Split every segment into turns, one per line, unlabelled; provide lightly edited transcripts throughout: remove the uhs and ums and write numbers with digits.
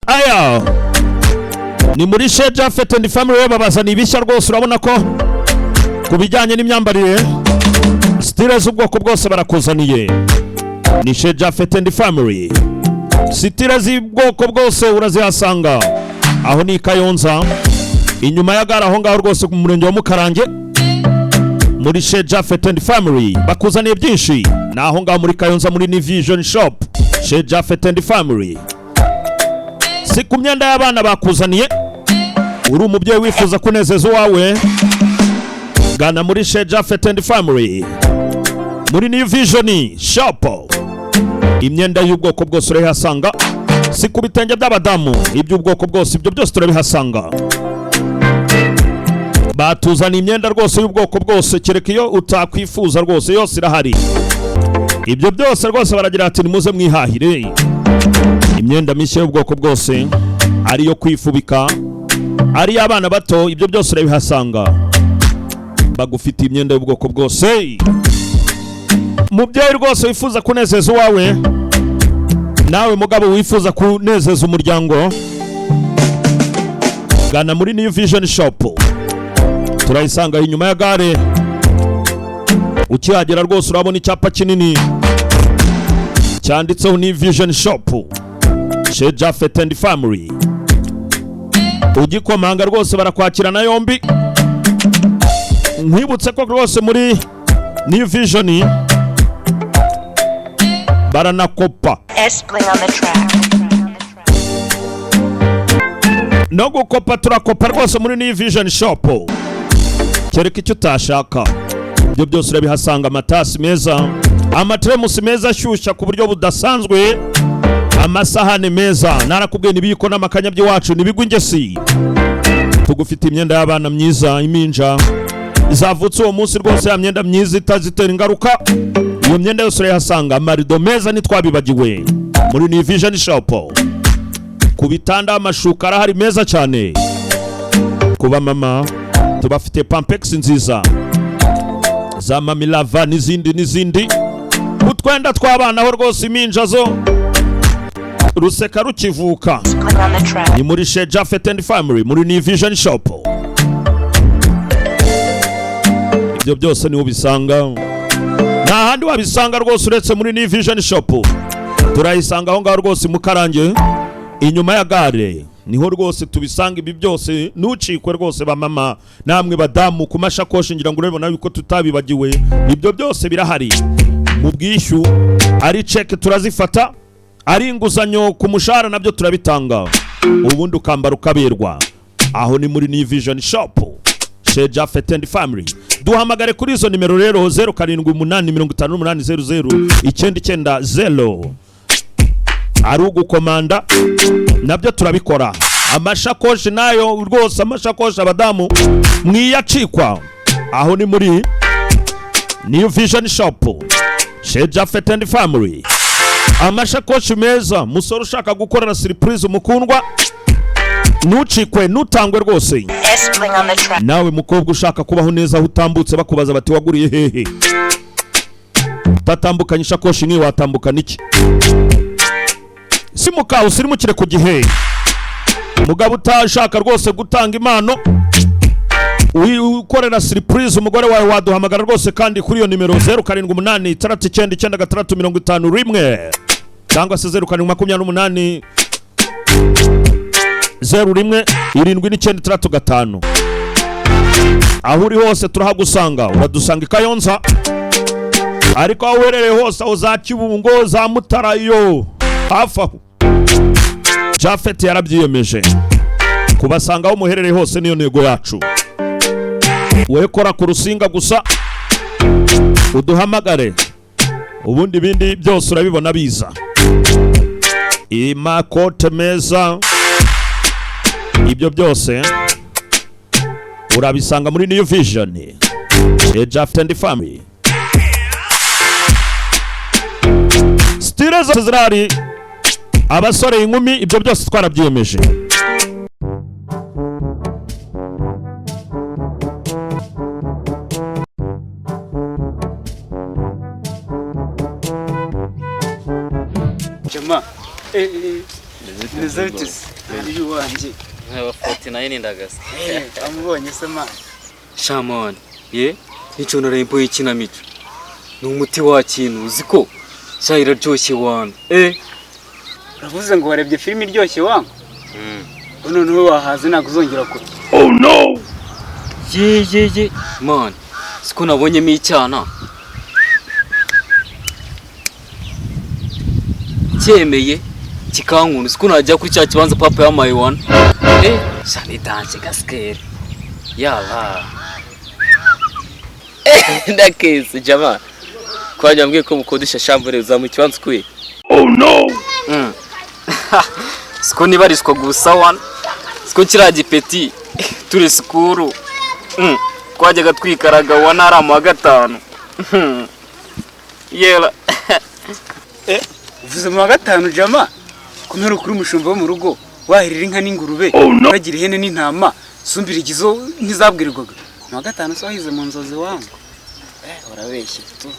aya ni muri Chez Japhet and Family babazana ibishya rwose urabona ko kubijyanye n'imyambarire style z'ubwoko bwose barakuzaniye ni Chez Japhet and Family style z'ubwoko bwose urazihasanga aho ni Kayonza inyuma ya gare aho ngaho rwose mu murenge wa Mukarange muri Chez Japhet and Family bakuzaniye byinshi naho ngaho muri Kayonza muri New Vision Shop Chez Japhet and Family si ku myenda y'abana bakuzaniye uri umubyeyi wifuza kunezeza uwawe gana muri Chez Japhet and Family muri New Vision Shop imyenda y'ubwoko bwose urayihasanga si ku bitenge by'abadamu iby'ubwoko bwose ibyo byose turabihasanga batuzana imyenda rwose y'ubwoko bwose kereka iyo utakwifuza rwose yose irahari ibyo byose rwose baragira ati nimuze mwihahire imyenda mishya y'ubwoko bwose ariyo kwifubika ari abana bato ibyo byose urabihasanga bagufite imyenda y'ubwoko bwose mubyeyi rwose wifuza kunezeza uwawe nawe mugabo wifuza kunezeza umuryango gana muri New Vision Shop turayisanga inyuma ya gare ukihagera rwose urabona icyapa kinini cyanditseho New Vision Shop Chez Japhet and Family ugikomanga rwose barakwakirana yombi nkwibutse ko rwose muri New Vision baranakopa no gukopa turakopa rwose muri New Vision Shop kereka icyo utashaka ibyo byose urabihasanga amatasi meza amateremusi meza ashyushya ku buryo budasanzwe amasahane meza narakubwiye nibiko n'amakanya by'iwacu nibigwa ingesi tugufite imyenda y'abana myiza iminja izavutse uwo munsi rwose ya myenda myiza itazitera ingaruka iyo myenda yose urayihasanga amarido meza ntitwabibagiwe muri New Vision Shop ku bitanda amashuka arahari meza cyane kuba mama tubafite Pampex nziza za Mami Lava n'izindi utwenda tw'abana ho rwose iminja zo ruseka rukivuka ni muri Chez Japhet and Family muri New Vision Shop ibyo byose ni ubisanga nta handi wabisanga rwose uretse muri New Vision Shop turayisanga aho ngaho rwose Mukarange inyuma ya gare niho rwose tubisanga ibi byose nucikwe rwose ba mama namwe badamu ku mashakoshi ngira ngo urabona yuko tutabibagiwe ibyo byose birahari mu bwishyu ari check turazifata ari inguzanyo ku mushahara nabyo turabitanga ubundi ukambara ukaberwa aho ni muri New Vision Shop Chez Japhet and Family duhamagare kuri izo nimero rero 07885800 ari ugukomanda nabyo turabikora amashakoshi nayo rwose amashakoshi abadamu mwiyacikwa aho ni muri New Vision Shop Chez Japhet and Family amashakoshi meza musoro ushaka gukorera surprise umukundwa nucikwe nutangwe rwose nawe mukobwa ushaka kubaho neza utambutse bakubaza bati waguriye hehe tatambukanye ishakoshi ni watambukana iki simuka usirimukire ku gihe mugabo utashaka rwose gutanga impano ukorera surprise umugore wawe waduhamagara rwose kandi kuri iyo nimero 0788399651 cyangwa se 0728 017935 aho uri hose turahagusanga uradusanga i Kayonza ariko aho uherereye hose aho za Kibungo za Mutarayo hafi aho Japhet yarabyiyemeje kubasanga aho muherereye hose niyo ntego yacu wowe kora ku rusinga gusa uduhamagare ubundi bindi byose urabibona biza imakote meza ibyo byose urabisanga muri New Vision Chez Japhet and Family style zirari abasore inkumi ibyo byose twarabyiyemeje
Jama, les artistes. Uyu wanjye.
Nkaba 49 ndagasa.
Amubonye se man.
Shaman, ye? Nico narembo ikinamico. Ni umuti wa kintu uziko cyahira ryoshye wana.
Uravuze ngo warebye filime iryoshye wangu? Noneho wahaze ntabwo uzongera kure.
Oh no!
Ye. Man, siko nabonyemo icyana. Cyemeye kikankunu siko najya kuri cya kibanza papa yamaye wana. Shani dance gaskere. Yala.
Ndakese jama. Kwanyambwiye ko mukodesha shambure uzamu ikibanza kwe.
Oh no!
Siko nibarizwa gusa wana. Siko kiraje peti turi skuru. Twajyaga twikaraga wana ara mu wa gatanu. Yela.
Uvuze mu wa gatanu jama. Kumera kuri umushumba wo mu rugo wahirira inka n'ingurube bagira ihene n'intama sumbira igizo ntizabwirirwaga. Mu wa gatanu so wahize mu nzozi wangu. Urabeshye tu.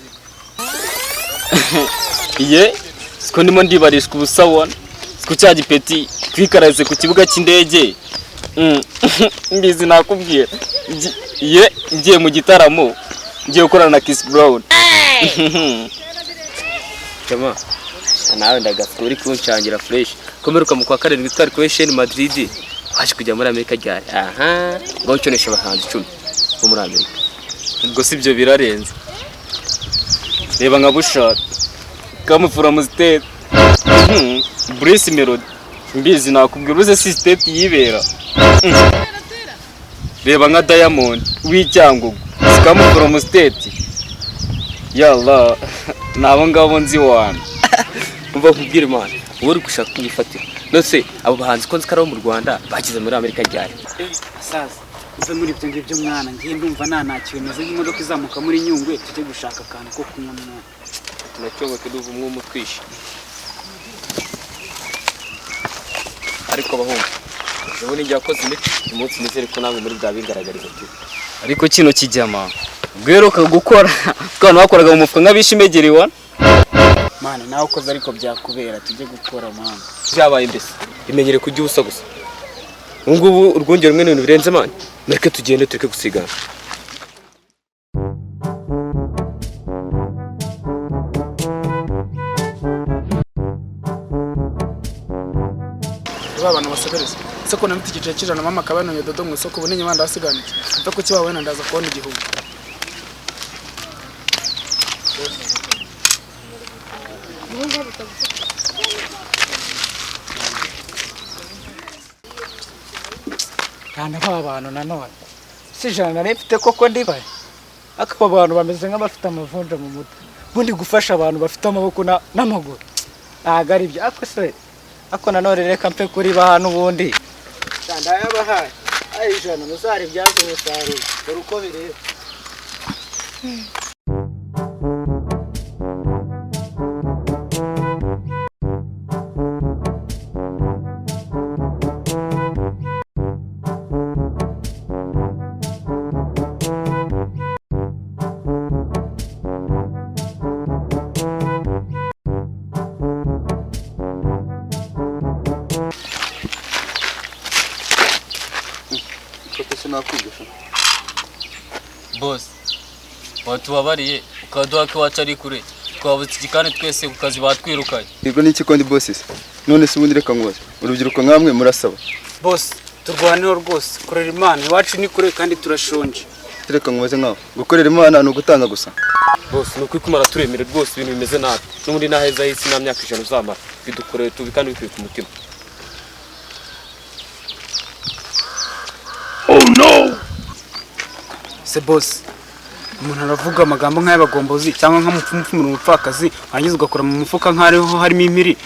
Ye, siko ndimo ndibarishwa ubusa wana. Siko cyaje peti twikaraze ku kibuga cy'indege. Mbizi nakubwiye. Ye, ngiye mu gitaramo. Ngiye gukorana na Kiss Brown.
Jama. Nawe ndagafite uri kunchangira fresh. Komeruka mu kwa karindwi twari ku Real Madrid. Waje kujya muri Amerika ryari? Aha. Ngoconesha abahanzi 10 bo muri Amerika.
Ubwo sibyo birarenze. Reba nka Bushaka. Kamufura mu state. Brace Melody. Mbizi nakubwira uze si state yibera. Reba nka Diamond w'icyangugu. Kamufura mu state. Yalla. Nabo ngabo nzi wana.
Umva kubwira Imana. Uri gushaka kunyifatira. Nose abo bahanzi ko nzikara mu Rwanda bagize muri Amerika ryari?
Asaza. Uve muri ibyo ngibyo mwana ngiye ndumva nanakiwe meze nk'imodoka izamuka muri Nyungwe tujye gushaka akantu ko kunywa mwana.
Tunacyoboke duva umwe umutwishi. Ariko bahungu. Ubone njya koze imiti umunsi nizere ko namwe muri bwa bigaragariza cyo.
Ariko kino kijyama bweruka gukora twana bakoraga mu mufuka nk'abishimegeri wana.
Mana nawe ukoze ariko byakubera tujye gukora mana.
Byabaye mbese imenyere kujya ubusa gusa. Ngubu urwongero rumwe n'ibintu birenze mani. Mereke tugende tureke gusigana.
Babana basebereza. Seko namiti gice kijana mama kabano ya dodo mu isoko bunenye banda basiganije. Mva ko kibawe nandaza kubona igihumbi. Kana abantu nanone sijana narefite koko ndibaye akaba abantu bameze nk'abafite amavunja mu mutwe bundi gufasha abantu bafite amaboko n'amaguru agari ibyo akose ako nanone reka mpe kuri bahano ubundi cyanda yabahaye ayijana muzari byazo musaruro uruko bireba
Boss, watu wabariye ukaduha ko waca ari kure twabutse ikikane twese ku kazi batwirukanye.
Yego niki kondi bosses none se ubundi reka ngwaze urubyiruko nkamwe murasaba
boss turwaneho rwose korera Imana iwacu ni kure kandi turashonje
reka ngwaze nkaho gukorera Imana no gutanga gusa
Boss nuko ikumara turemere rwose ibintu bimeze nabi. N'ubundi naheza hisi na myaka 100 uzamara. Bidukoreye tubi kandi bikwiye ku mutima.
Oh no!
se boss umuntu aravuga amagambo nk'ayabagombozi cyangwa nk'amupfumupfu mu rupfakazi wangize ugakora mu mufuka nk'ariho harimo impiri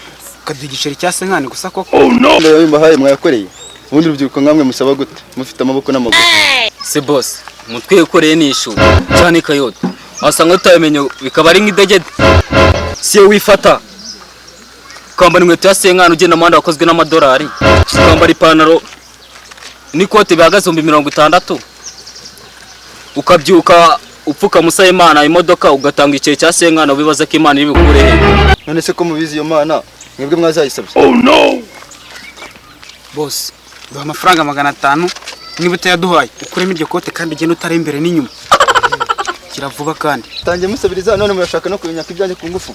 kadigiceri cyase nkane gusa koko
oh no ndayo mbahaye mwayakoreye ubundi urubyiruko nkamwe musaba gute mufite amaboko n'amaguru
Se boss, mutwe ukoreye nishu cyane kayoto. Wasanga utamenye bikaba ari nk'idegede. Si wifata. Kwambara inkweto ya senkana ugenda mu handa wakozwe n'amadolari. Kwambara ipantaro n'ikote bihagaze 60. Ukabyuka upfuka musa Imana imodoka ugatanga icyo cya senkana ubibaza ko Imana iri bikurehe.
none se ko mubizi iyo Mana mwebwe mwazayisabye
Oh no!
Boss, duha amafaranga 500 niba utayaduhaye ukuremo iryo kote kandi ugenda utari imbere n'inyuma. Kiravuga kandi.
Tangiye musabiriza none murashaka no kubinyaka ibyanjye ku ngufu.